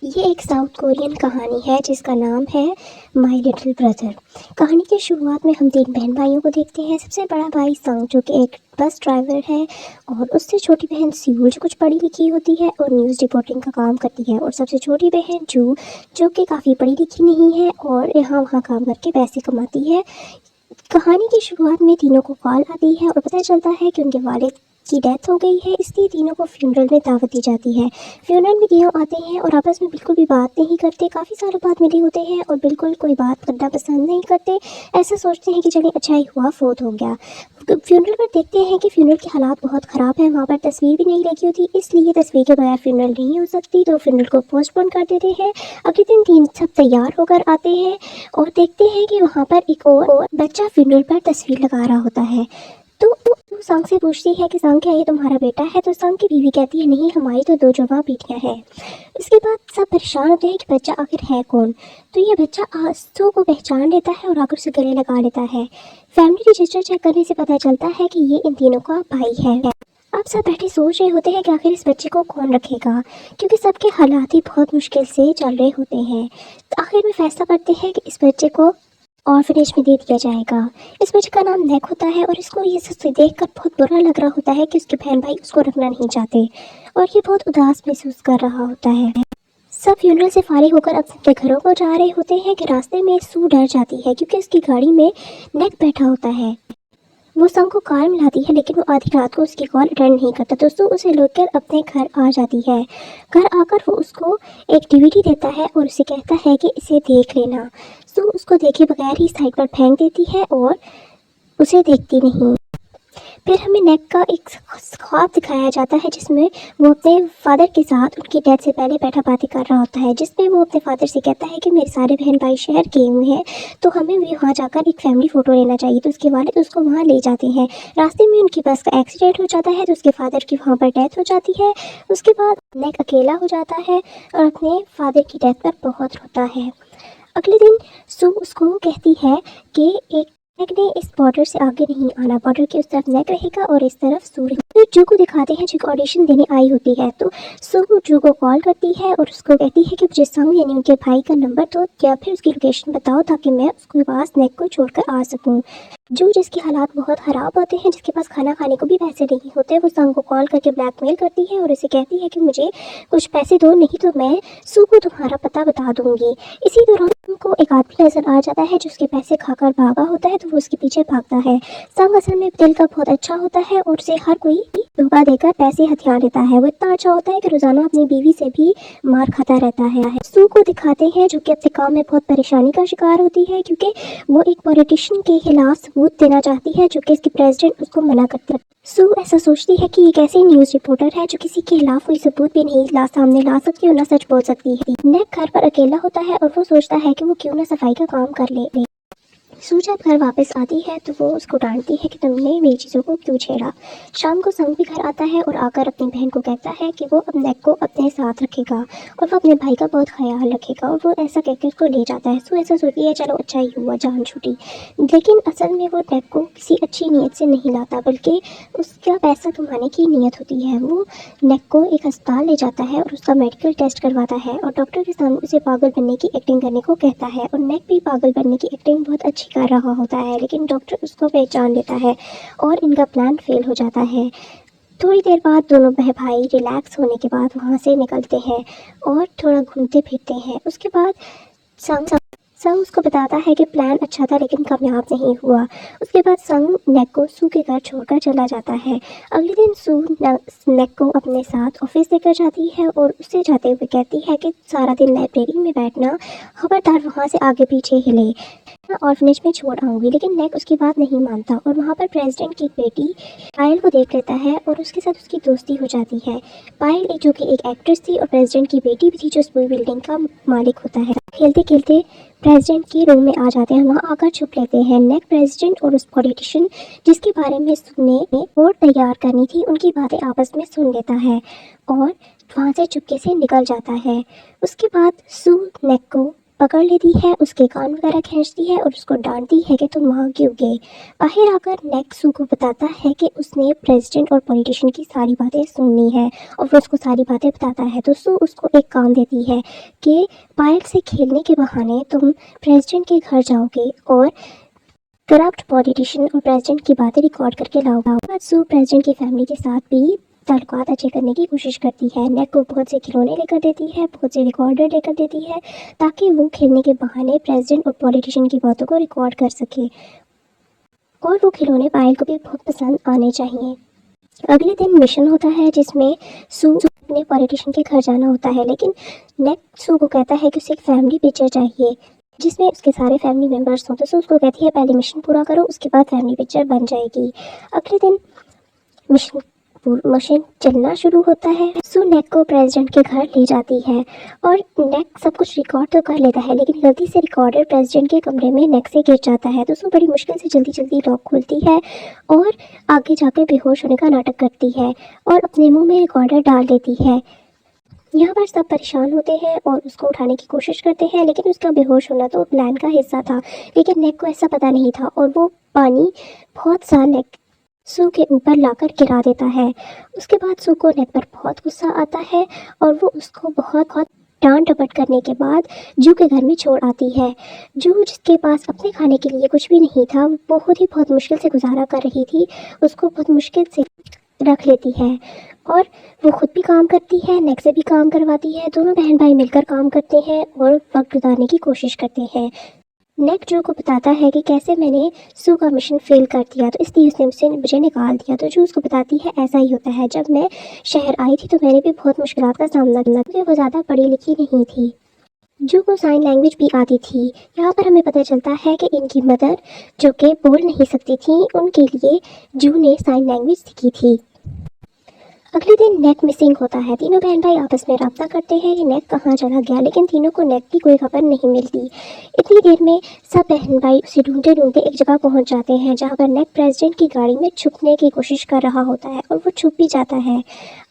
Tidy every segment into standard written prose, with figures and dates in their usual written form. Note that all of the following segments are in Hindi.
ये एक साउथ कोरियन कहानी है जिसका नाम है माय लिटिल ब्रदर। कहानी की शुरुआत में हम 3 बहन भाइयों को देखते हैं। सबसे बड़ा भाई संग जो कि एक बस ड्राइवर है और उससे छोटी बहन सियूल जो कुछ पढ़ी लिखी होती है और न्यूज़ रिपोर्टिंग का काम करती है, और सबसे छोटी बहन जू जो कि काफ़ी पढ़ी लिखी नहीं है और यहाँ वहाँ काम करके पैसे कमाती है। कहानी की शुरुआत में तीनों को कॉल आती है और पता चलता है कि उनके वालिद की डेथ हो गई है, इसलिए तीनों को फ्यूनरल में दावत दी जाती है। फ्यूनरल में तीनों आते हैं और आपस में बिल्कुल भी बात नहीं करते। काफ़ी सालों बाद मिले होते हैं और बिल्कुल कोई बात करना पसंद नहीं करते। ऐसा सोचते हैं कि चलिए अच्छा ही हुआ, फोत हो गया। फ्यूनरल पर देखते हैं कि फ्यूनरल के हालात बहुत ख़राब हैं। वहाँ पर तस्वीर भी नहीं लगी होती, इसलिए तस्वीर के बगैर फ्यूनरल नहीं हो सकती, तो फ्यूनरल को पोस्टपोन कर देते हैं। अगले दिन तीन सब तैयार होकर आते हैं और देखते हैं कि वहाँ पर एक और बच्चा फ्यूनरल पर तस्वीर लगा रहा होता है। तो संग से पूछती है कि संग क्या ये तुम्हारा बेटा है? तो संग की बीवी कहती है नहीं, हमारी तो 2 जुड़वा बेटियां हैं। इसके बाद सब परेशान होते हैं कि बच्चा आखिर है कौन। तो ये बच्चा आंसू को पहचान लेता है और आकर उसे गले लगा लेता है। फैमिली रजिस्टर चेक करने से पता चलता है कि ये इन तीनों का भाई है। अब सब बैठे सोच रहे होते हैं कि आखिर इस बच्चे को कौन रखेगा, क्योंकि सबके हालात ही बहुत मुश्किल से चल रहे होते हैं। तो आखिर में फैसला करते हैं कि इस बच्चे को ऑर्फनेज में दे दिया जाएगा। इस बच्चे का नाम नेक होता है और इसको ये सब देखकर बहुत बुरा लग रहा होता है कि उसके बहन भाई उसको रखना नहीं चाहते और ये बहुत उदास महसूस कर रहा होता है। सब फ्यूनरल से फारिग होकर अपने घरों को जा रहे होते हैं कि रास्ते में सू डर जाती है क्योंकि उसकी गाड़ी में नेक बैठा होता है। वो संग को कार मिलाती है लेकिन वो आधी रात को उसकी कॉल अटेंड नहीं करता, तो सू उसे लेकर अपने घर आ जाती है। घर आकर वो उसको एक डीवीडी देता है और उसे कहता है कि इसे देख लेना। सू उसको देखे बगैर ही साइड पर फेंक देती है और उसे देखती नहीं। फिर हमें नेक का एक ख्वाब दिखाया जाता है जिसमें वो अपने फादर के साथ उनकी डेथ से पहले बैठा बातें कर रहा होता है, जिसमें वो अपने फादर से कहता है कि मेरे सारे बहन भाई शहर गए हुए हैं तो हमें भी वहाँ जाकर एक फैमिली फ़ोटो लेना चाहिए। तो उसके वालिद उसको वहाँ ले जाते हैं। रास्ते में उनकी बस का एक्सीडेंट हो जाता है तो उसके फादर की वहाँ पर डेथ हो जाती है। उसके बाद नेक अकेला हो जाता है और अपने फादर की डेथ पर बहुत रोता है। अगले दिन सू उसको कहती है कि एक नेक ने इस बॉर्डर से आगे नहीं आना, बॉर्डर के उस तरफ नेक रहेगा और इस तरफ सू रहेगा। फिर जू को दिखाते हैं जो कि ऑडिशन देने आई होती है। तो सू जू को कॉल करती है और उसको कहती है कि मुझे संग यानी उनके भाई का नंबर दो या फिर उसकी लोकेशन बताओ ताकि मैं उसके पास नेक को छोड़कर आ सकूं। जू जिसके हालात बहुत ख़राब होते हैं, जिसके पास खाना खाने को भी पैसे नहीं होते, वो संग को कॉल करके ब्लैकमेल करती है और उसे कहती है कि मुझे कुछ पैसे दो, नहीं तो मैं सू को तुम्हारा पता बता दूंगी। इसी दौरान उनको एक आदमी नजर आ जाता है जो उसके पैसे खाकर भागा होता है, तो वो उसके पीछे भागता है। संग असल में दिल का बहुत अच्छा होता है और उसे हर कोई धोखा देकर पैसे हथिया लेता है। वो इतना अच्छा होता है कि रोजाना अपनी बीवी से भी मार खाता रहता है। सू को दिखाते हैं जो कि अपने काम में बहुत परेशानी का शिकार होती है क्योंकि वो एक पॉलिटिशियन के खिलाफ सबूत देना चाहती है जो कि इसकी प्रेसिडेंट उसको मना करती है। सू ऐसा सोचती है कि एक ऐसी न्यूज़ रिपोर्टर है जो किसी के खिलाफ कोई सबूत भी नहीं सामने ला सकती और ना सच बोल सकती है। नेक घर पर अकेला होता है और वो सोचता है कि वो क्यों ना सफाई का काम कर ले। सू जब घर वापस आती है तो वो उसको डांटती है कि तुमने मेरी चीज़ों को क्यों छेड़ा। शाम को संग भी घर आता है और आकर अपनी बहन को कहता है कि वो अब नेक को अपने साथ रखेगा और वो अपने भाई का बहुत ख्याल रखेगा, और वो ऐसा कहकर उसको ले जाता है। सू ऐसा सोचती है चलो अच्छा ही हुआ, जान छूटी। लेकिन असल में वो नेक को किसी अच्छी नीयत से नहीं लाता बल्कि उसका पैसा कमाने की नीयत होती है। वो नेक को एक अस्पताल ले जाता है और उसका मेडिकल टेस्ट करवाता है और डॉक्टर के सामने उसे पागल बनने की एक्टिंग करने को कहता है, और नेक भी पागल बनने की एक्टिंग बहुत अच्छी कर रहा होता है, लेकिन डॉक्टर उसको पहचान लेता है और इनका प्लान फेल हो जाता है। थोड़ी देर बाद दोनों भाई रिलैक्स होने के बाद वहाँ से निकलते हैं और थोड़ा घूमते फिरते हैं। उसके बाद संग उसको बताता है कि प्लान अच्छा था लेकिन कामयाब नहीं हुआ। उसके बाद संग नेक को सू के घर छोड़कर चला जाता है। अगले दिन सू नेक को अपने साथ ऑफिस लेकर जाती है और उससे जाते हुए कहती है कि सारा दिन लाइब्रेरी में बैठना, खबरदार वहाँ से आगे पीछे हिले, ऑर्फनेज में छोड़ आऊंगी। लेकिन नेक उसकी बात नहीं मानता और वहाँ पर प्रेसिडेंट की बेटी पायल को देख लेता है और उसके साथ उसकी दोस्ती हो जाती है। पायल जो कि एक एक्ट्रेस थी और प्रेसिडेंट की बेटी भी थी जो इस पूरी बिल्डिंग का मालिक होता है। खेलते खेलते प्रेसिडेंट के रूम में आ जाते हैं, वहाँ आकर छुप लेते हैं। नेक प्रेसिडेंट और उस पॉलिटिशियन जिसके बारे में सुनने रिपोर्ट तैयार करनी थी उनकी बातें आपस में सुन लेता है और वहाँ से चुपके से निकल जाता है। उसके बाद सू नेक को पकड़ लेती है, उसके कान वगैरह खींचती है और उसको डांटती है कि तुम वहाँ क्यों गए। बाहर आकर नेक सू को बताता है कि उसने प्रेसिडेंट और पॉलिटिशियन की सारी बातें सुननी है और वो उसको सारी बातें बताता है। तो सू उसको एक काम देती है कि पायल से खेलने के बहाने तुम प्रेसिडेंट के घर जाओगे और करप्ट पॉलिटिशियन और प्रेसिडेंट की बातें रिकॉर्ड करके लाओगे। सू प्रेसिडेंट की फैमिली के साथ भी ताल्लुकात अच्छे करने की कोशिश करती है। नेक को बहुत से खिलौने लेकर देती है, बहुत से रिकॉर्डर लेकर देती है ताकि वो खेलने के बहाने प्रेसिडेंट और पॉलिटिशियन की बातों को रिकॉर्ड कर सके और वो खिलौने पायल को भी बहुत पसंद आने चाहिए। अगले दिन मिशन होता है जिसमें सू अपने पॉलिटिशियन के घर जाना होता है, लेकिन नेक सू को कहता है कि उसे एक फैमिली पिक्चर चाहिए जिसमें उसके सारे फैमिली मेम्बर्स हों। तो सू उसको कहती है पहले मिशन पूरा करो, उसके बाद फैमिली पिक्चर बन जाएगी। अगले दिन मशीन चलना शुरू होता है। सू नेक को प्रेसिडेंट के घर ले जाती है और नेक सब कुछ रिकॉर्ड तो कर लेता है, लेकिन गलती से रिकॉर्डर प्रेसिडेंट के कमरे में नेक से गिर जाता है। तो सू बड़ी मुश्किल से जल्दी जल्दी लॉक खोलती है और आगे जाकर बेहोश होने का नाटक करती है और अपने मुंह में रिकॉर्डर डाल देती है। यहाँ पर सब परेशान होते हैं और उसको उठाने की कोशिश करते हैं, लेकिन उसका बेहोश होना तो प्लान का हिस्सा था, लेकिन नेक को ऐसा पता नहीं था और वो पानी बहुत सा नेक सू के ऊपर लाकर गिरा देता है। उसके बाद सू को नेक पर बहुत गुस्सा आता है और वो उसको बहुत बहुत डांट डपट करने के बाद जू के घर में छोड़ आती है। जू जिसके पास अपने खाने के लिए कुछ भी नहीं था, वो बहुत मुश्किल से गुजारा कर रही थी, उसको बहुत मुश्किल से रख लेती है और वो खुद भी काम करती है, नेक से भी काम करवाती है। दोनों बहन भाई मिलकर काम करते हैं और वक्त गुजारने की कोशिश करते हैं। नेक जू को बताता है कि कैसे मैंने सू का मिशन फेल कर दिया, तो इसलिए उसने मुझे निकाल दिया। तो जू उसको बताती है ऐसा ही होता है, जब मैं शहर आई थी तो मैंने भी बहुत मुश्किलात का सामना किया क्योंकि वो ज़्यादा पढ़ी लिखी नहीं थी। जू को साइन लैंग्वेज भी आती थी। यहाँ पर हमें पता चलता है कि इनकी मदर जो कि बोल नहीं सकती थी, उनके लिए जू ने साइन लैंग्वेज सीखी थी। अगले दिन नेक मिसिंग होता है। तीनों बहन भाई आपस में राब्ता करते हैं कि नेक कहाँ चला गया, लेकिन तीनों को नेक की कोई खबर नहीं मिलती। इतनी देर में सब बहन भाई उसे ढूंढते ढूंढते एक जगह पहुंच जाते हैं जहां पर नेक प्रेसिडेंट की गाड़ी में छुपने की कोशिश कर रहा होता है और वो छुप भी जाता है।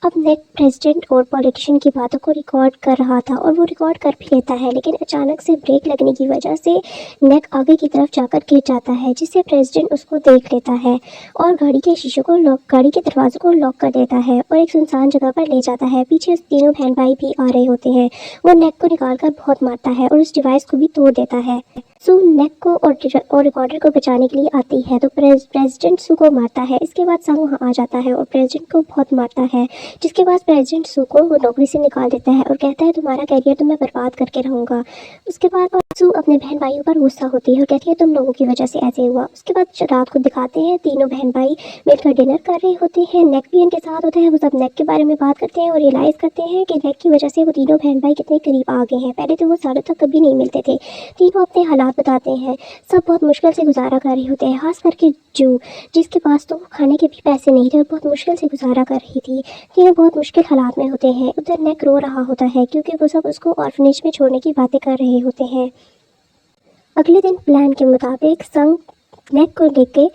अब नेक प्रेसिडेंट और पॉलिटिशियन की बातों को रिकॉर्ड कर रहा था और वो रिकॉर्ड कर भी लेता है, लेकिन अचानक से ब्रेक लगने की वजह से नेक आगे की तरफ जाकर गिर जाता है, जिससे प्रेसिडेंट उसको देख लेता है और गाड़ी के दरवाजों को लॉक कर देता है और एक सुनसान जगह पर ले जाता है। पीछे उस तीनों बहन भाई भी आ रहे होते हैं। वो नेक को निकालकर बहुत मारता है और उस डिवाइस को भी तोड़ देता है। सू नेक को और रिकॉर्डर को बचाने के लिए आती है तो प्रेसिडेंट सू को मारता है। इसके बाद संग वहाँ आ जाता है और प्रेसिडेंट को बहुत मारता है, जिसके बाद प्रेसिडेंट सू को वो नौकरी से निकाल देता है और कहता है तुम्हारा कैरियर तो मैं बर्बाद करके रहूँगा। उसके बाद सू अपने बहन भाइयों पर गुस्सा होती है और कहती है तुम लोगों की वजह से ऐसे हुआ। उसके बाद रात को दिखाते हैं तीनों बहन भाई मिलकर डिनर कर रहे होते हैं। नेक भी उनके साथ होता है। वो सब नेक के बारे में बात करते हैं और रियलाइज़ करते हैं कि नेक की वजह से वो तीनों बहन भाई कितने करीब आ गए हैं। पहले तो वो सालों तक कभी नहीं मिलते थे। तीनों अपने हालात बताते हैं। सब बहुत मुश्किल से गुजारा कर रहे होते हैं, खास करके जू, जिसके पास तो खाने के भी पैसे नहीं थे और बहुत मुश्किल से गुजारा कर रही थी। तीनों बहुत मुश्किल हालात में होते हैं। उधर नेक रो रहा होता है क्योंकि वो सब उसको ऑर्फनेज में छोड़ने की बातें कर रहे होते हैं। अगले दिन प्लान के मुताबिक संग नेक को लेके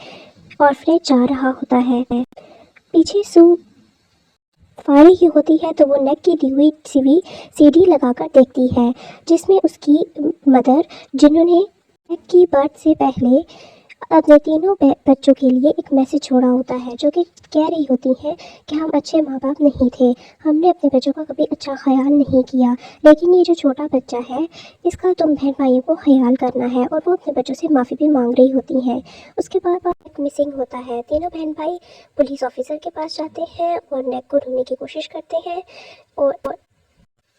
ऑर्फनेज जा रहा होता है। पीछे सू फारिग ही होती है तो वो नेक की दी हुई सीडी लगाकर देखती है, जिसमें उसकी मदर, जिन्होंने नेक की बर्थ से पहले अपने तीनों बच्चों के लिए एक मैसेज छोड़ा होता है, जो कि कह रही होती है कि हम अच्छे माँ बाप नहीं थे, हमने अपने बच्चों का कभी अच्छा ख्याल नहीं किया, लेकिन ये जो छोटा बच्चा है इसका तुम बहन भाइयों को ख्याल करना है। और वो अपने बच्चों से माफ़ी भी मांग रही होती हैं। उसके बाद नेक मिसिंग होता है। तीनों बहन भाई पुलिस ऑफिसर के पास जाते हैं और नेक को ढूंढने की कोशिश करते हैं और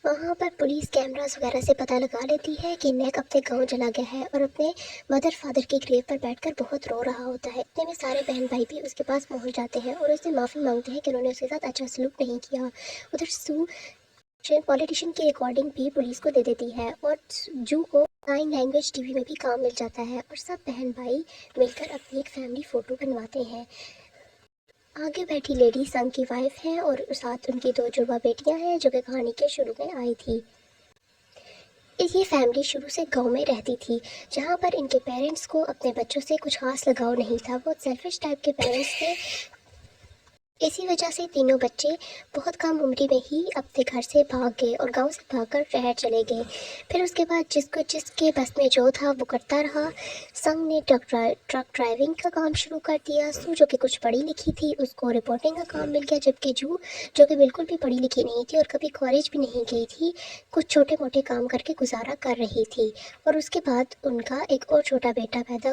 वहाँ पर पुलिस कैमरास वगैरह से पता लगा लेती है कि नेक अपने गांव चला गया है और अपने मदर फादर की ग्रेव पर बैठकर बहुत रो रहा होता है। इतने में सारे बहन भाई भी उसके पास पहुँच जाते हैं और उससे माफ़ी मांगते हैं कि उन्होंने उसके साथ अच्छा सलूक नहीं किया। उधर सू पॉलिटिशियन की रिकॉर्डिंग भी पुलिस को दे देती है और जू को साइन लैंग्वेज टीवी में भी काम मिल जाता है और सब बहन भाई मिलकर अपनी एक फैमिली फ़ोटो बनवाते हैं। आगे बैठी लेडी संग की वाइफ है और साथ उनकी 2 जुड़वा बेटियां हैं जो कि कहानी के शुरू में आई थी। ये फैमिली शुरू से गांव में रहती थी, जहां पर इनके पेरेंट्स को अपने बच्चों से कुछ खास लगाव नहीं था। बहुत सेल्फिश टाइप के पेरेंट्स थे इसी वजह से तीनों बच्चे बहुत कम उम्र में ही अपने घर से भाग गए और गांव से भागकर शहर चले गए। फिर उसके बाद जिसके बस में जो था वो करता रहा। संग ने ट्रक ड्राइविंग का काम शुरू कर दिया। सू जो कि कुछ पढ़ी लिखी थी उसको रिपोर्टिंग का काम मिल गया, जबकि जू जो कि बिल्कुल भी पढ़ी लिखी नहीं थी और कभी कॉलेज भी नहीं गई थी, कुछ छोटे मोटे काम करके गुजारा कर रही थी। और उसके बाद उनका एक और छोटा बेटा पैदा